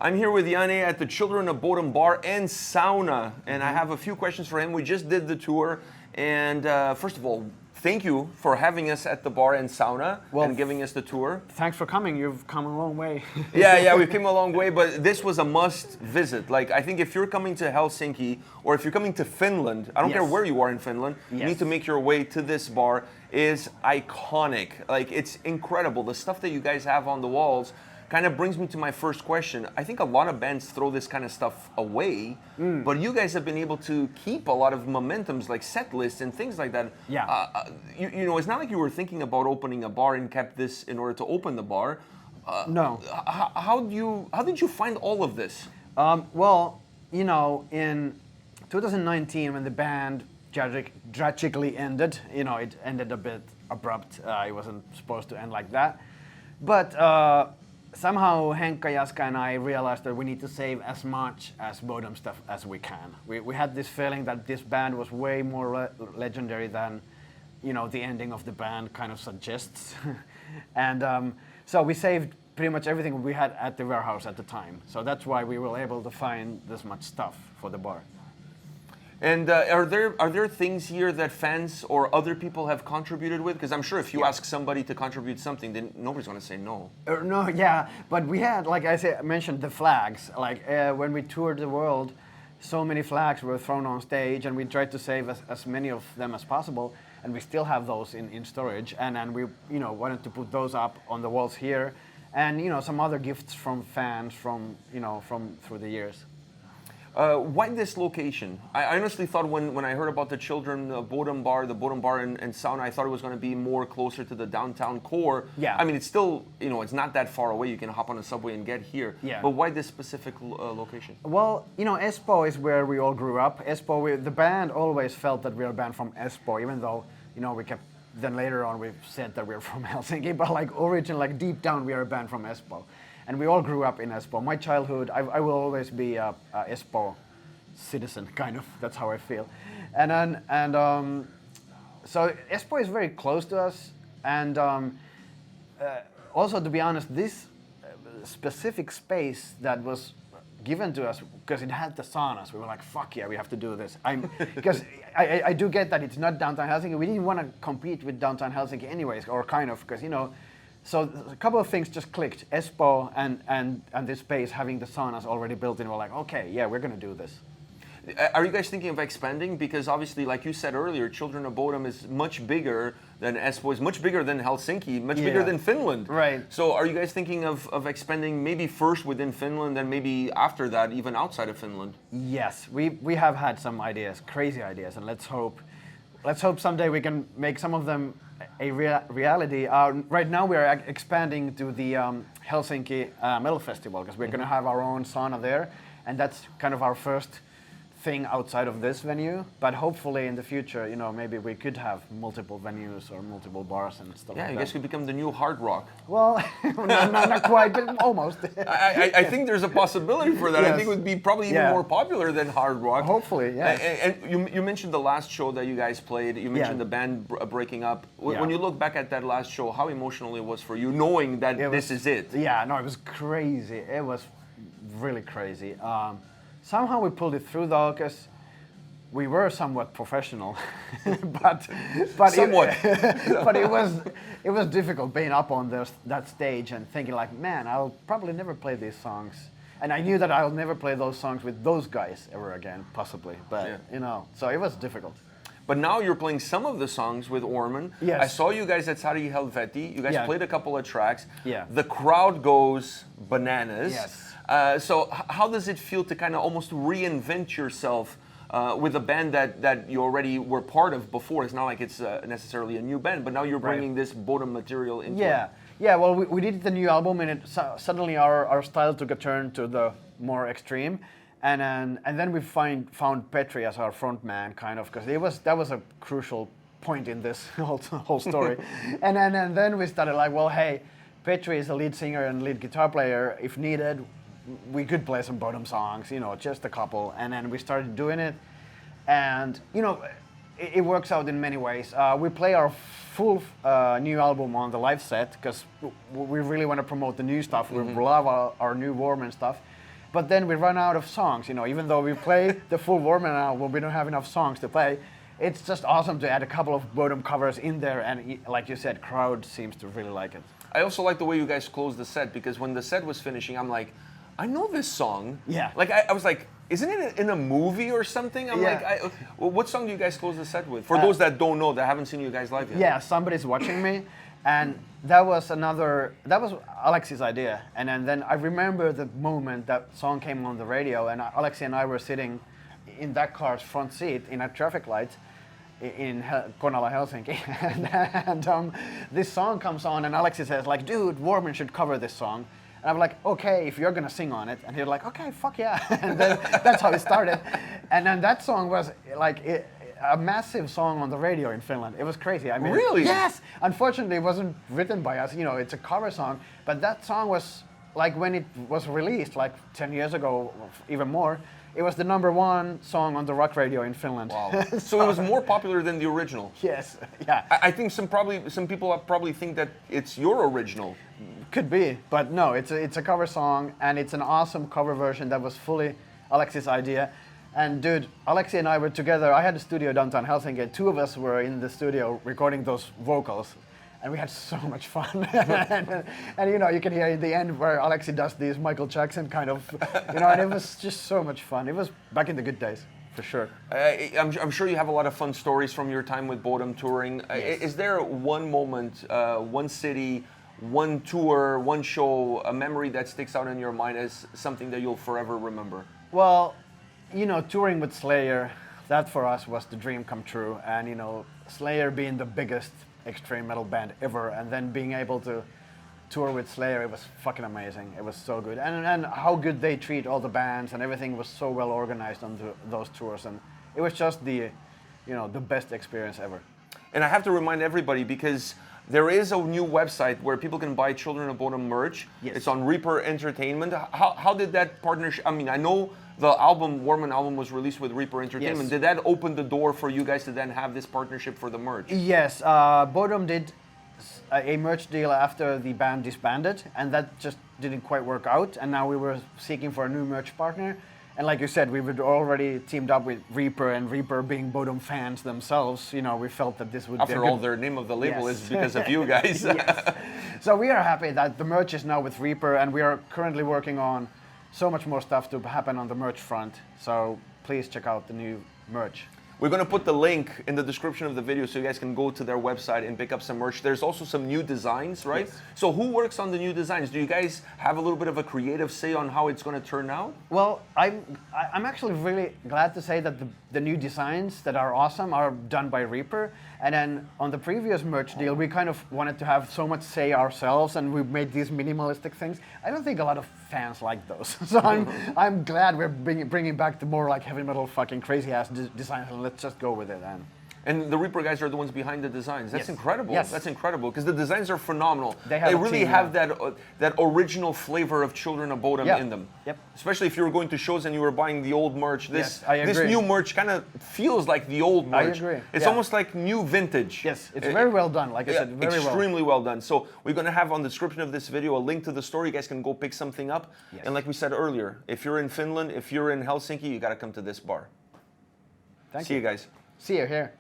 I'm here with Janne at the Children of Bodom Bar and Sauna, and I have a few questions for him. We just did the tour, and first of all, thank you for having us at the bar and sauna and giving us the tour. Thanks for coming. You've come a long way. yeah, we've come a long way, but this was a must visit. Like, I think if you're coming to Helsinki or if you're coming to Finland, I don't care where you are in Finland, you need to make your way to this bar. Is iconic. Like, it's incredible. The stuff that you guys have on the walls kind of brings me to my first question. I think a lot of bands throw this kind of stuff away, but you guys have been able to keep a lot of momentums, like set lists and things like that. Yeah. You know, it's not like you were thinking about opening a bar and kept this in order to open the bar. No. How did you find all of this? Well, you know, in 2019 when the band tragically ended, you know, it ended a bit abrupt. It wasn't supposed to end like that. But somehow Henkka, Jaska and I realized that we need to save as much as Bodom stuff as we can. We had this feeling that this band was way more legendary than, you know, the ending of the band kind of suggests. And so we saved pretty much everything we had at the warehouse at the time. So that's why we were able to find this much stuff for the bar. And are there things here that fans or other people have contributed with? Because I'm sure if you ask somebody to contribute something, then nobody's going to say no. No, yeah, but we had, like I mentioned, the flags. Like when we toured the world, so many flags were thrown on stage, and we tried to save as many of them as possible. And we still have those in storage, and we, you know, wanted to put those up on the walls here, and you know, some other gifts from fans from through the years. Why this location? I honestly thought when I heard about the Children Bodom Bar, the Bodom Bar and Sauna, I thought it was going to be more closer to the downtown core. Yeah. I mean, it's still, you know, it's not that far away. You can hop on a subway and get here. Yeah. But why this specific location? Well, you know, Espoo is where we all grew up. Espoo, the band always felt that we were a band from Espoo, even though, you know, we kept, then later on we said that we were from Helsinki, but like like deep down we are a band from Espoo. And we all grew up in Espoo. My childhood, I will always be a Espoo citizen, kind of. That's how I feel. And so Espoo is very close to us. And also, to be honest, this specific space that was given to us, because it had the saunas, we were like, fuck yeah, we have to do this. Because I do get that it's not downtown Helsinki. We didn't want to compete with downtown Helsinki anyways, or kind of, because, you know, so a couple of things just clicked. Espoo and this space having the saunas already built in, we're like, okay, yeah, we're going to do this. Are you guys thinking of expanding? Because obviously, like you said earlier, Children of Bodom is much bigger than Espoo, is much bigger than Helsinki, much bigger than Finland. Right. So are you guys thinking of expanding maybe first within Finland and maybe after that even outside of Finland? Yes, we have had some ideas, crazy ideas, and let's hope someday we can make some of them a reality. Right now we are expanding to the Helsinki Metal Festival, because we're going to have our own sauna there, and that's kind of our first thing outside of this venue, but hopefully in the future, you know, maybe we could have multiple venues or multiple bars and stuff like that. Yeah, you guys could become the new hard rock. Well, not quite, but almost. I think there's a possibility for that. Yes. I think it would be probably even more popular than hard rock. Hopefully, yeah. And you mentioned the last show that you guys played. You mentioned the band breaking up. When you look back at that last show, how emotional it was for you, knowing that this is it? Yeah, no, it was crazy. It was really crazy. Somehow we pulled it through though, because we were somewhat professional, but somewhat. But it was difficult being up on that stage and thinking like, man, I'll probably never play these songs, and I knew that I'll never play those songs with those guys ever again, possibly. But you know, so it was difficult. But now you're playing some of the songs with Wirman. Yes. I saw you guys at Sari Helveti. You guys played a couple of tracks. Yeah. The crowd goes bananas. Yes. So how does it feel to kind of almost reinvent yourself with a band that you already were part of before? It's not like it's necessarily a new band, but now you're bringing this Bodom material into it. Yeah, well, we did the new album, and suddenly our style took a turn to the more extreme. And then we found Petri as our front man, kind of, because that was a crucial point in this whole story. and then we started like, well, hey, Petri is a lead singer and lead guitar player. If needed, we could play some Bodom songs, you know, just a couple. And then we started doing it, and you know, it works out in many ways. We play our full new album on the live set because we really want to promote the new stuff. We love our new Wirman stuff. But then we run out of songs, even though we play the full Wirman album, we don't have enough songs to play. It's just awesome to add a couple of Bodom covers in there, and like you said, crowd seems to really like it. I also like the way you guys closed the set, because when the set was finishing, I'm like, I know this song. Yeah. Like, I was like, isn't it in a movie or something? I'm like, well, what song do you guys close the set with? For those that don't know, that haven't seen you guys live yet. Yeah, Somebody's Watching Me. And that was Alex's idea. And then I remember the moment that song came on the radio, and Alexi and I were sitting in that car's front seat in a traffic light in Konala, Helsinki. and this song comes on, and Alexi says, like, dude, Wirman should cover this song. And I'm like, okay, if you're gonna sing on it. And he's like, okay, fuck yeah. And then that's how it started. And then that song was like a massive song on the radio in Finland. It was crazy. I mean, really? Yes. Unfortunately, it wasn't written by us. It's a cover song. But that song was like when it was released, like 10 years ago, even more. It was the #1 song on the rock radio in Finland. Wow. So it was more popular than the original. Yes. Yeah. I think some people probably think that it's your original. Could be, but no, it's a cover song, and it's an awesome cover version that was fully Alexi's idea. And dude, Alexi and I were together. I had a studio downtown Helsinki. Two of us were in the studio recording those vocals, and we had so much fun. and you can hear at the end where Alexi does these Michael Jackson kind of, and it was just so much fun. It was back in the good days, for sure. I'm sure you have a lot of fun stories from your time with Bodom touring. Yes. Is there one moment, one city, one tour, one show, a memory that sticks out in your mind as something that you'll forever remember? Well, touring with Slayer, that for us was the dream come true. And, Slayer being the biggest extreme metal band ever, and then being able to tour with Slayer, it was fucking amazing. It was so good. And how good they treat all the bands, and everything was so well organized on those tours. And it was just the best experience ever. And I have to remind everybody, because there is a new website where people can buy Children of Bodom merch. Yes. It's on Reaper Entertainment. How did that partnership? I mean, I know the Wirman album was released with Reaper Entertainment. Yes. Did that open the door for you guys to then have this partnership for the merch? Yes, Bodom did a merch deal after the band disbanded, and that just didn't quite work out. And now we were seeking for a new merch partner. And like you said, we were already teamed up with Reaper, and Reaper being Bodom fans themselves, we felt that this would be After all, their name of the label is because of you guys. Yes. So we are happy that the merch is now with Reaper, and we are currently working on so much more stuff to happen on the merch front. So please check out the new merch. We're going to put the link in the description of the video so you guys can go to their website and pick up some merch. There's also some new designs, right? Yes. So who works on the new designs? Do you guys have a little bit of a creative say on how it's going to turn out? Well, I'm actually really glad to say that the new designs that are awesome are done by Reaper. And then on the previous merch deal, we kind of wanted to have so much say ourselves, and we made these minimalistic things. I don't think a lot of fans like those. So I'm glad we're bringing back the more like heavy metal fucking crazy ass designs, and let's just go with it. And the Reaper guys are the ones behind the designs. That's Yes. incredible. Yes. That's incredible, because the designs are phenomenal. They have a really team, have yeah. that original flavor of Children of Bodom Yeah. in them. Yep. Especially if you were going to shows and you were buying the old merch. Yes, I this agree. new merch kind of feels like the old merch. agree, It's yeah. almost like new vintage. Yes, it's very well done. Like I said, very well. Extremely well done. So we're going to have on the description of this video a link to the store. You guys can go pick something up. Yes. And like we said earlier, if you're in Finland, if you're in Helsinki, you got to come to this bar. Thank See you guys. See you here.